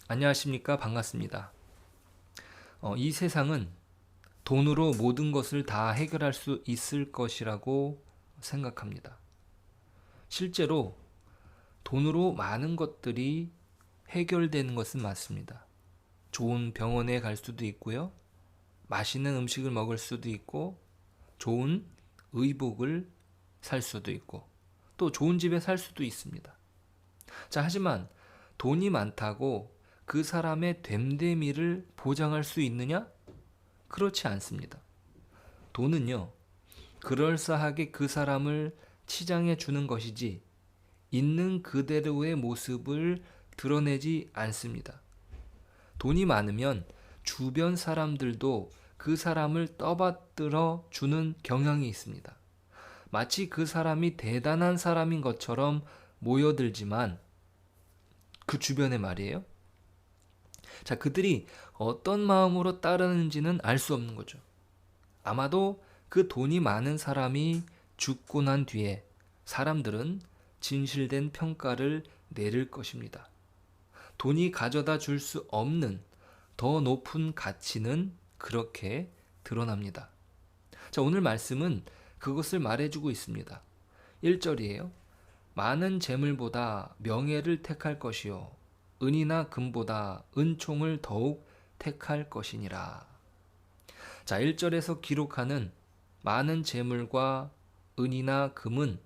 안녕하십니까? 반갑습니다. 이 세상은 돈으로 모든 것을 다 해결할 수 있을 것이라고 생각합니다. 실제로 돈으로 많은 것들이 해결되는 것은 맞습니다. 좋은 병원에 갈 수도 있고요. 맛있는 음식을 먹을 수도 있고, 좋은 의복을 살 수도 있고, 또 좋은 집에 살 수도 있습니다. 자, 하지만 돈이 많다고 그 사람의 됨됨이를 보장할 수 있느냐? 그렇지 않습니다. 돈은요, 그럴싸하게 그 사람을 치장해 주는 것이지, 있는 그대로의 모습을 드러내지 않습니다. 돈이 많으면 주변 사람들도 그 사람을 떠받들어 주는 경향이 있습니다. 마치 그 사람이 대단한 사람인 것처럼 모여들지만 그 주변에 말이에요. 자, 그들이 어떤 마음으로 따르는지는 알 수 없는 거죠. 아마도 그 돈이 많은 사람이 죽고 난 뒤에 사람들은 진실된 평가를 내릴 것입니다. 돈이 가져다 줄 수 없는 더 높은 가치는 그렇게 드러납니다. 자, 오늘 말씀은 그것을 말해주고 있습니다. 1절이에요. 많은 재물보다 명예를 택할 것이요 은이나 금보다 은총을 더욱 택할 것이니라. 자, 1절에서 기록하는 많은 재물과 은이나 금은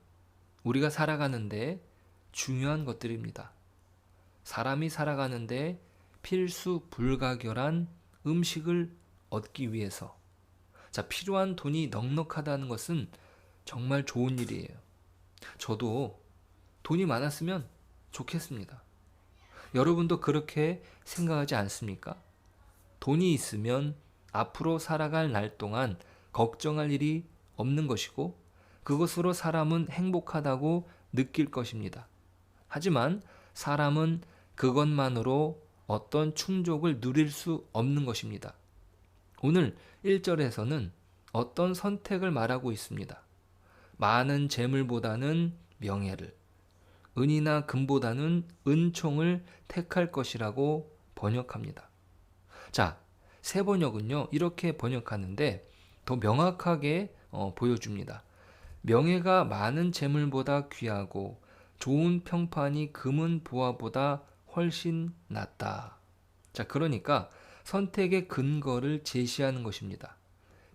우리가 살아가는데 중요한 것들입니다. 사람이 살아가는데 필수 불가결한 음식을 얻기 위해서 필요한 돈이 넉넉하다는 것은 정말 좋은 일이에요. 저도 돈이 많았으면 좋겠습니다. 여러분도 그렇게 생각하지 않습니까? 돈이 있으면 앞으로 살아갈 날 동안 걱정할 일이 없는 것이고 그것으로 사람은 행복하다고 느낄 것입니다. 하지만 사람은 그것만으로 어떤 충족을 누릴 수 없는 것입니다. 오늘 1절에서는 어떤 선택을 말하고 있습니다. 많은 재물보다는 명예를, 은이나 금보다는 은총을 택할 것이라고 번역합니다. 자, 새 번역은요, 이렇게 번역하는데 더 명확하게 보여줍니다. 명예가 많은 재물보다 귀하고 좋은 평판이 금은 보화보다 훨씬 낫다. 자, 그러니까 선택의 근거를 제시하는 것입니다.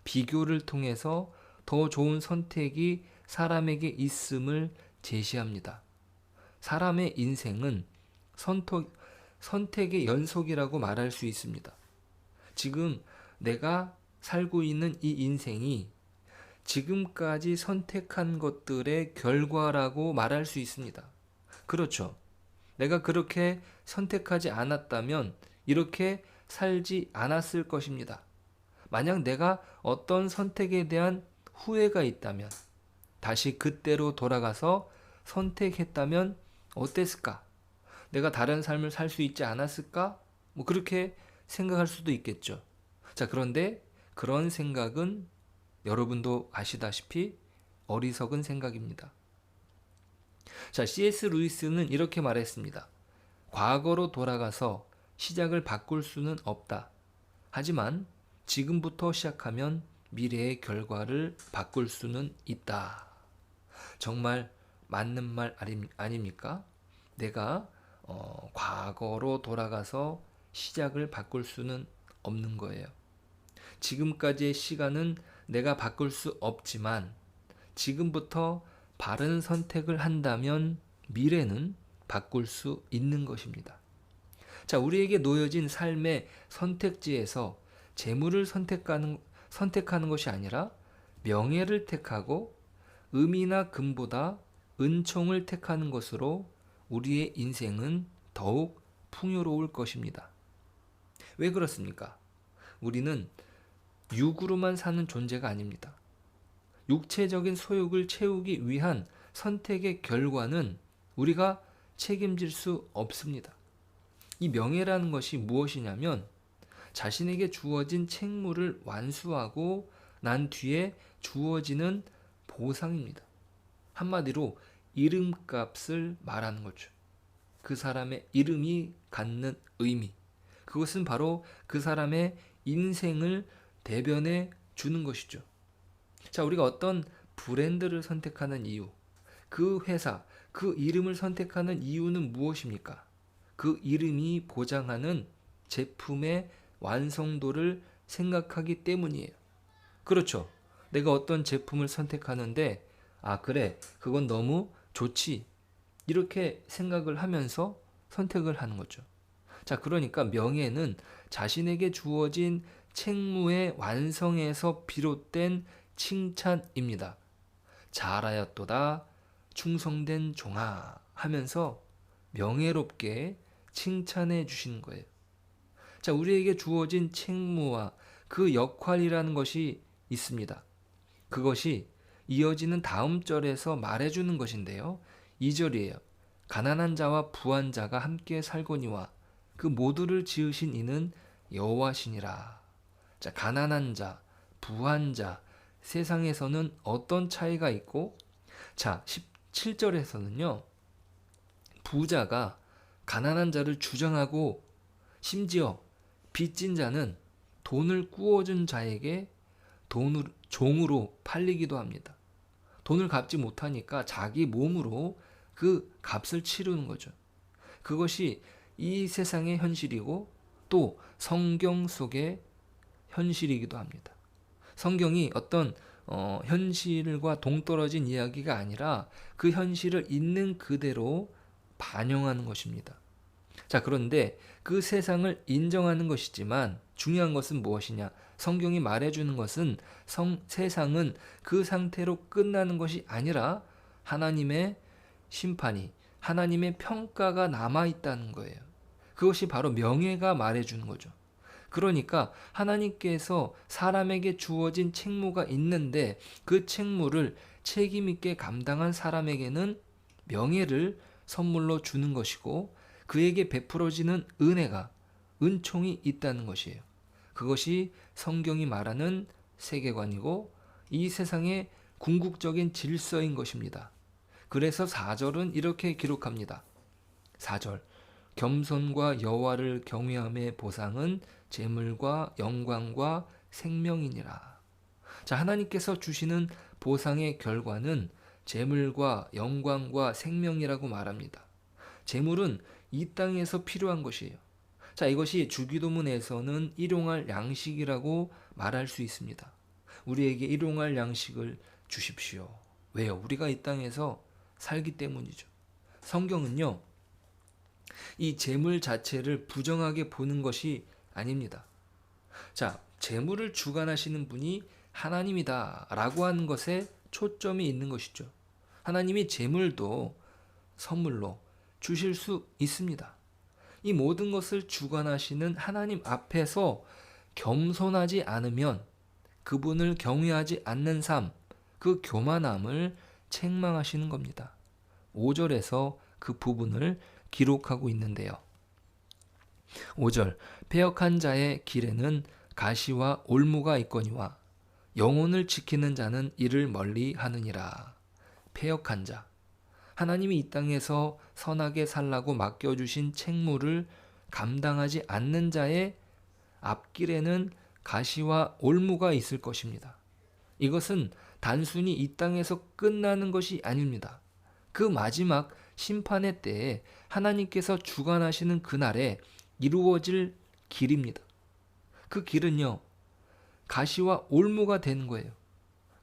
비교를 통해서 더 좋은 선택이 사람에게 있음을 제시합니다. 사람의 인생은 선택의 연속이라고 말할 수 있습니다. 지금 내가 살고 있는 이 인생이 지금까지 선택한 것들의 결과라고 말할 수 있습니다. 그렇죠. 내가 그렇게 선택하지 않았다면 이렇게 살지 않았을 것입니다. 만약 내가 어떤 선택에 대한 후회가 있다면 다시 그때로 돌아가서 선택했다면 어땠을까? 내가 다른 삶을 살 수 있지 않았을까? 그렇게 생각할 수도 있겠죠. 자, 그런데 그런 생각은 여러분도 아시다시피 어리석은 생각입니다. 자, C.S. 루이스는 이렇게 말했습니다. 과거로 돌아가서 시작을 바꿀 수는 없다. 하지만 지금부터 시작하면 미래의 결과를 바꿀 수는 있다. 정말 맞는 말 아닙니까? 내가 과거로 돌아가서 시작을 바꿀 수는 없는 거예요. 지금까지의 시간은 내가 바꿀 수 없지만 지금부터 바른 선택을 한다면 미래는 바꿀 수 있는 것입니다. 자, 우리에게 놓여진 삶의 선택지에서 재물을 선택하는 것이 아니라 명예를 택하고 음이나 금보다 은총을 택하는 것으로 우리의 인생은 더욱 풍요로울 것입니다. 왜 그렇습니까? 우리는 육으로만 사는 존재가 아닙니다. 육체적인 소욕을 채우기 위한 선택의 결과는 우리가 책임질 수 없습니다. 이 명예라는 것이 무엇이냐면 자신에게 주어진 책무를 완수하고 난 뒤에 주어지는 보상입니다. 한마디로 이름값을 말하는 거죠. 그 사람의 이름이 갖는 의미, 그것은 바로 그 사람의 인생을 대변해 주는 것이죠. 자, 우리가 어떤 브랜드를 선택하는 이유, 그 회사, 그 이름을 선택하는 이유는 무엇입니까? 그 이름이 보장하는 제품의 완성도를 생각하기 때문이에요. 그렇죠. 내가 어떤 제품을 선택하는데, 아, 그래, 그건 너무 좋지. 이렇게 생각을 하면서 선택을 하는 거죠. 자, 그러니까 명예는 자신에게 주어진 책무의 완성에서 비롯된 칭찬입니다. 잘하였도다, 충성된 종아 하면서 명예롭게 칭찬해 주시는 거예요. 자, 우리에게 주어진 책무와 그 역할이라는 것이 있습니다. 그것이 이어지는 다음 절에서 말해주는 것인데요. 2절이에요. 가난한 자와 부한 자가 함께 살거니와 그 모두를 지으신 이는 여호와시니라. 자, 가난한 자, 부한 자, 세상에서는 어떤 차이가 있고, 자, 17절에서는요. 부자가 가난한 자를 주장하고, 심지어 빚진 자는 돈을 꾸어준 자에게 종으로 팔리기도 합니다. 돈을 갚지 못하니까 자기 몸으로 그 값을 치르는 거죠. 그것이 이 세상의 현실이고 또 성경 속의 현실이기도 합니다. 성경이 어떤 현실과 동떨어진 이야기가 아니라 그 현실을 있는 그대로 반영하는 것입니다. 자, 그런데 그 세상을 인정하는 것이지만 중요한 것은 무엇이냐? 성경이 말해주는 것은 세상은 그 상태로 끝나는 것이 아니라 하나님의 심판이, 하나님의 평가가 남아있다는 거예요. 그것이 바로 명예가 말해주는 거죠. 그러니까 하나님께서 사람에게 주어진 책무가 있는데 그 책무를 책임있게 감당한 사람에게는 명예를 선물로 주는 것이고 그에게 베풀어지는 은혜가, 은총이 있다는 것이에요. 그것이 성경이 말하는 세계관이고 이 세상의 궁극적인 질서인 것입니다. 그래서 4절은 이렇게 기록합니다. 4절 겸손과 여호와를 경외함의 보상은 재물과 영광과 생명이니라. 자, 하나님께서 주시는 보상의 결과는 재물과 영광과 생명이라고 말합니다. 재물은 이 땅에서 필요한 것이에요. 자, 이것이 주기도문에서는 일용할 양식이라고 말할 수 있습니다. 우리에게 일용할 양식을 주십시오. 왜요? 우리가 이 땅에서 살기 때문이죠. 성경은요, 이 재물 자체를 부정하게 보는 것이 아닙니다. 자, 재물을 주관하시는 분이 하나님이다 라고 하는 것에 초점이 있는 것이죠. 하나님이 재물도 선물로 주실 수 있습니다. 이 모든 것을 주관하시는 하나님 앞에서 겸손하지 않으면 그분을 경외하지 않는 삶, 그 교만함을 책망하시는 겁니다. 5절에서 그 부분을 기록하고 있는데요. 5절 패역한 자의 길에는 가시와 올무가 있거니와 영혼을 지키는 자는 이를 멀리 하느니라. 패역한 자, 하나님이 이 땅에서 선하게 살라고 맡겨주신 책무를 감당하지 않는 자의 앞길에는 가시와 올무가 있을 것입니다. 이것은 단순히 이 땅에서 끝나는 것이 아닙니다. 그 마지막 심판의 때에 하나님께서 주관하시는 그날에 이루어질 길입니다. 그 길은요, 가시와 올무가 되는 거예요.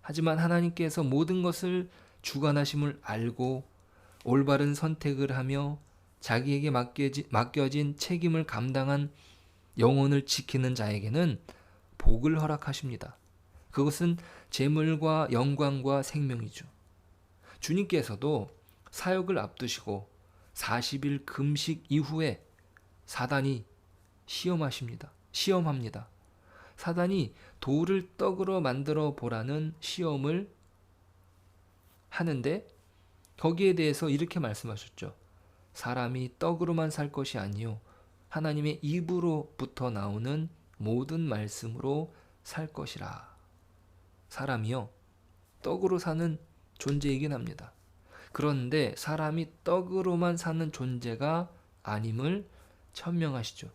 하지만 하나님께서 모든 것을 주관하심을 알고 올바른 선택을 하며 자기에게 맡겨진 책임을 감당한 영혼을 지키는 자에게는 복을 허락하십니다. 그것은 재물과 영광과 생명이죠. 주님께서도 사역을 앞두시고 40일 금식 이후에 사단이 시험합니다. 사단이 돌을 떡으로 만들어 보라는 시험을 하는데 거기에 대해서 이렇게 말씀하셨죠. 사람이 떡으로만 살 것이 아니요 하나님의 입으로부터 나오는 모든 말씀으로 살 것이라. 사람이요 떡으로 사는 존재이긴 합니다. 그런데 사람이 떡으로만 사는 존재가 아님을 천명하시죠.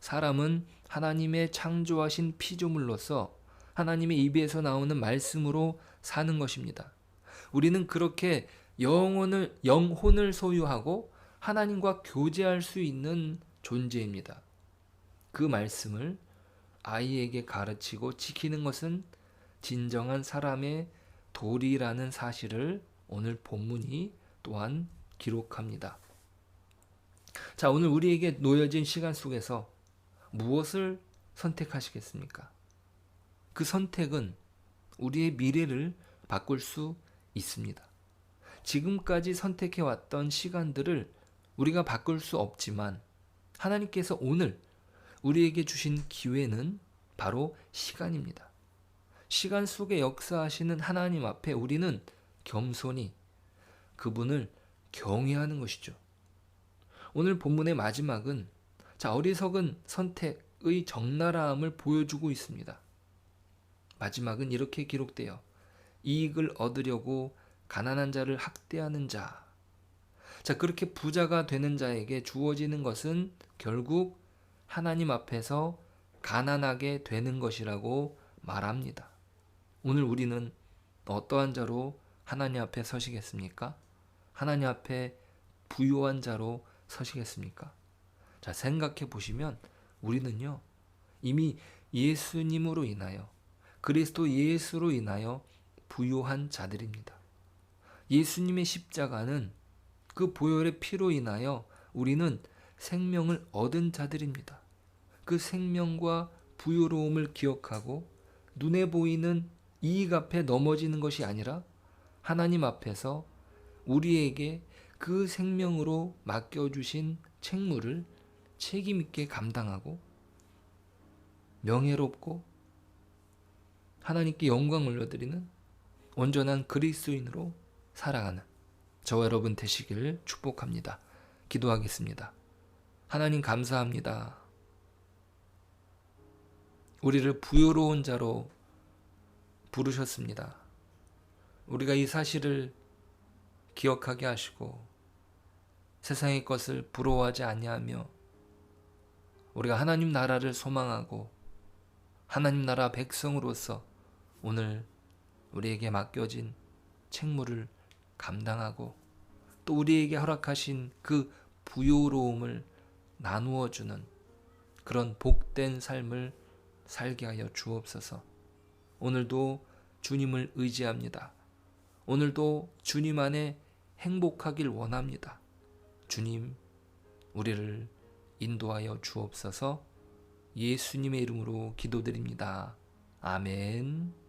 사람은 하나님의 창조하신 피조물로서 하나님의 입에서 나오는 말씀으로 사는 것입니다. 우리는 그렇게 영혼을 소유하고 하나님과 교제할 수 있는 존재입니다. 그 말씀을 아이에게 가르치고 지키는 것은 진정한 사람의 도리라는 사실을 오늘 본문이 또한 기록합니다. 자, 오늘 우리에게 놓여진 시간 속에서 무엇을 선택하시겠습니까? 그 선택은 우리의 미래를 바꿀 수 있습니다. 지금까지 선택해왔던 시간들을 우리가 바꿀 수 없지만 하나님께서 오늘 우리에게 주신 기회는 바로 시간입니다. 시간 속에 역사하시는 하나님 앞에 우리는 겸손히 그분을 경외하는 것이죠. 오늘 본문의 마지막은 어리석은 선택의 적나라함을 보여주고 있습니다. 마지막은 이렇게 기록돼요. 이익을 얻으려고 가난한 자를 학대하는 자. 그렇게 부자가 되는 자에게 주어지는 것은 결국 하나님 앞에서 가난하게 되는 것이라고 말합니다. 오늘 우리는 어떠한 자로 하나님 앞에 서시겠습니까? 하나님 앞에 부요한 자로 서시겠습니까? 생각해 보시면 우리는요, 이미 예수님으로 인하여, 그리스도 예수로 인하여 부요한 자들입니다. 예수님의 십자가는 그 보혈의 피로 인하여 우리는 생명을 얻은 자들입니다. 그 생명과 부요로움을 기억하고 눈에 보이는 이익 앞에 넘어지는 것이 아니라 하나님 앞에서 우리에게 그 생명으로 맡겨주신 책무를 책임있게 감당하고 명예롭고 하나님께 영광 올려드리는 온전한 그리스도인으로 살아가는 저와 여러분 되시기를 축복합니다. 기도하겠습니다. 하나님 감사합니다. 우리를 부요로운 자로 부르셨습니다. 우리가 이 사실을 기억하게 하시고 세상의 것을 부러워하지 아니하며 우리가 하나님 나라를 소망하고 하나님 나라 백성으로서 오늘 우리에게 맡겨진 책무를 감당하고 또 우리에게 허락하신 그 부요로움을 나누어 주는 그런 복된 삶을 살게 하여 주옵소서. 오늘도 주님을 의지합니다. 오늘도 주님 안에 행복하길 원합니다. 주님, 우리를 인도하여 주옵소서. 예수님의 이름으로 기도드립니다. 아멘.